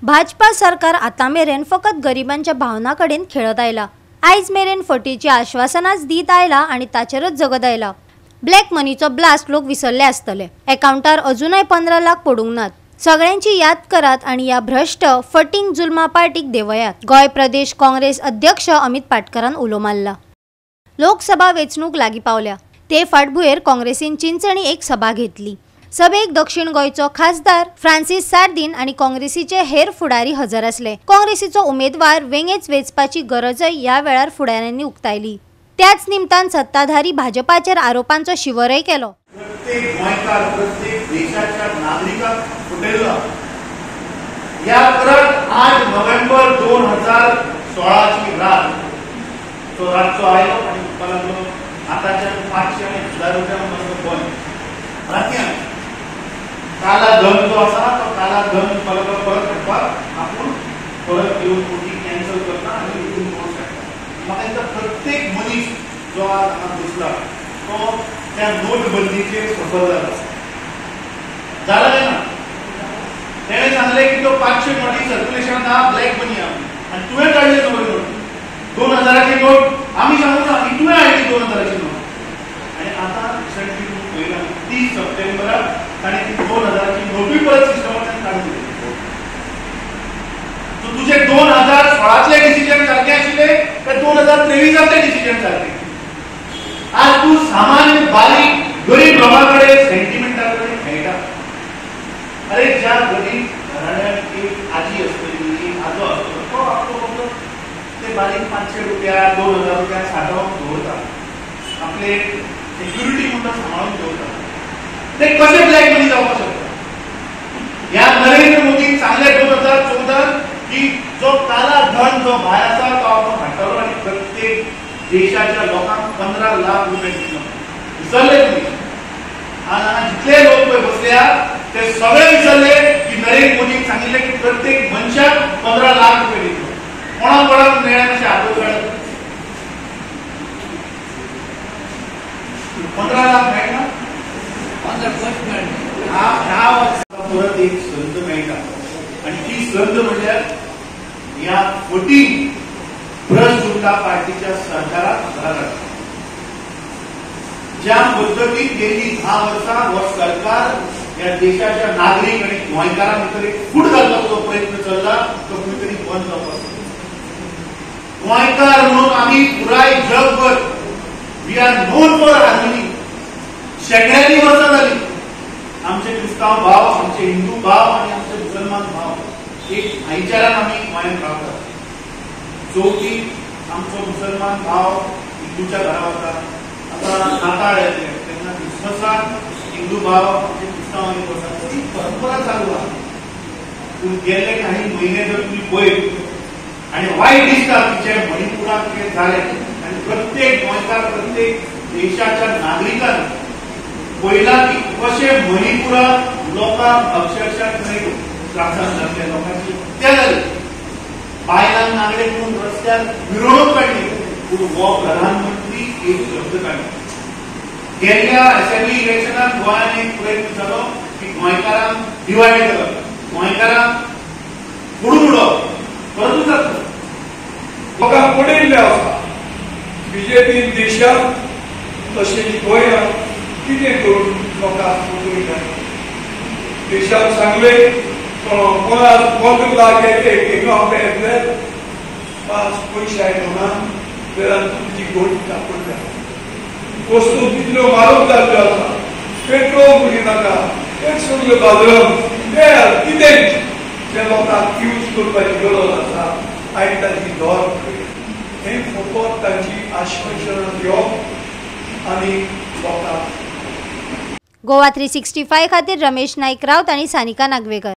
भाजपा सरकार आता मेरेन फकत गरिबांच्या भावनाकडेन खेळत आयला। आयज मेरेन फटीची आश्वासनाच दीत आयला आणि ताचेरच जगत आयला। ब्लॅक मनीचो ब्लास्ट लोक विसरले आसतले। अकाउंटार अजूनय 15 लाख पडूंक नात। सगळ्यांची याद करात आणि या भ्रष्ट फटींग जुलमा पार्टीक देवयात। गोय प्रदेश काँग्रेस अध्यक्ष अमित पाटकरान उलो मारला। लोकसभा वेंचणूक लागीं पावल्या ते फाटभुंयेर काँग्रेसीन चिंचणी एक सभा घेतली। सभेक दक्षिण गोयचो खासदार फ्रांसिस सार्दिन आणि काँग्रेसीचे हेर फुडारी हजर असले। काँग्रेसीचो उमेदवार वेंगेच वेचपाची गरजय या वेळार फुडाऱ्यांनी उक्तायली। त्याच निमतान सत्ताधारी भाजपाचेर आरोपांचो शिवरय केलो। प्रत्येक गोंयकार प्रत्येक देशाच्या नागरिकाक फुटयला। या परत 8 नोव्हेंबर 2016 ची रात तो रातचो आयलो आणि म्हणपाक लागलो आताच्या 500,000 रुपया म्हणून गोंय रातयान काला धन जो आसा तो काला धन परत हाडपाक आपूण परत येवन कोटी कॅन्सल करता आनी इतून कोर्स काडटा। म्हाका दिसता प्रत्येक मनीस जो आज हांगा बसला तो त्या नोटबंदीचेर सफल जाला ना। तेणें सांगलें की तो 500 नोटी सर्क्युलेशन आहा ब्लॅक मनी आहा आनी तुवें काडले नवे नोट 2000 ची नोट आमी सांगूना की तुवें हाडली 2000 ची नोट आनी आतां रिसंटली पळयलां 30 सप्टेंबराक ताणें ती 2000 ची नोटूय परत सिस्टमांतल्यान काडून दिली। सो तुजे 2016तले डिसिजन सारके आशिल्ले काय 2023तले डिसिजन सारके? आज तू सामान्य बारीक गरीब लोकांकडे सेंटिमेंटाकडे खेळटा। अरे ज्या गरीब घराण्यात एक आजी असतली एक आजो असतलो तो आपलो ते बारीक 500 रुपया 2000 रुपया साठवून दवरता आपले सिक्युरिटी म्हणून सांभाळून दवरता। ते कसे ब्लॅक मनी जावपाक शकता? या नरेंद्र मोदीक सांगले 2014 की जो काला धन जो भायर आसा तो आपण हाडटलो आणि प्रत्येक देशाच्या लोकांक 15 लाख रुपये दितलो। विसरले तुम्ही? आज हांगा जितले लोक पळय बसल्या ते सगळे विसरले की नरेंद्र मोदीक सांगिल्ले की प्रत्येक मनशाक 15 लाख रुपये दितलो। कोणाक मेळ्ळें अशें हात काडत 15 लाख मेळना? ह्या वर्सा परत एक संद मेळटा आणि ती संद म्हणल्यार या फटींग भ्रष्ट जनता पार्टीच्या सरकाराक घरा काडटा। ज्या पद्दतीन गेली 10 वर्सां हो सरकार या देशाच्या नागरिक आणि गोंयकारां भितर एक फूट घालपाचो प्रयत्न चल्ला तो खंय तरी बंद जावपाक। गोंयकार म्हणून आमी पुराय जगभर we are known for harmony. शेकड्यांनी वर्सां जाली आमचे क्रिस्तांव भाव आमचे हिंदू भाव आणि आमचे मुसलमान भाव एक भाईचारान आमी गोंयांत रावतात। चवथीक आमचो मुसलमान भाव हिंदूच्या घरा वता। आता नाताळ येतले तेन्ना क्रिसमसाक हिंदू भाव आमचे क्रिस्तांवांनी वतात। ती परंपरा चालू आहा। पूण गेले काही म्हयने जर तुमी पळयत आनी वायट दिसता की जे मणिपुराक कितें जालें आनी प्रत्येक गोंयकार प्रत्येक देशाच्या नागरिकान पळयला की कशे मणिपुराक लोकांक अक्षरशः थंय त्रासान जाल्ले लोकांची हत्या जाली। बायलांक नागडे करून रस्त्यार मिरवणूक काडली पूण हो प्रधानमंत्री एक शब्द काडलो। गेल्ल्या असेंब्ली इलेक्शनाक गोंयांत एक प्रयत्न जालो की गोंयकारांक डिवायड करप गोंयकारांक फोडून उडोवप परतूच जातलो। लोकांक पडयल्ले आसा बीजेपीन देशांत तशेंच गोंयांत कितें करून लोकांक फटयता। देशाक सांगले कोणाक 15 लाख एक आपले 5 पयशे आयलो ना जाल्यार तुमची गोट पडटा। वस्तू कितल्यो म्हारग जाल्ल्यो आसा पेट्रोल म्हणून नाका एक सगळ्यो बाजरांत कितें जे लोकांक यूज करपाची गरज आसा आयज ताची दर हें फकत तांची आश्वासनां दिवप आनी लोकांक। गोवा 365 खातीर रमेश नाईक रावत आणि सानिका नागवेकर।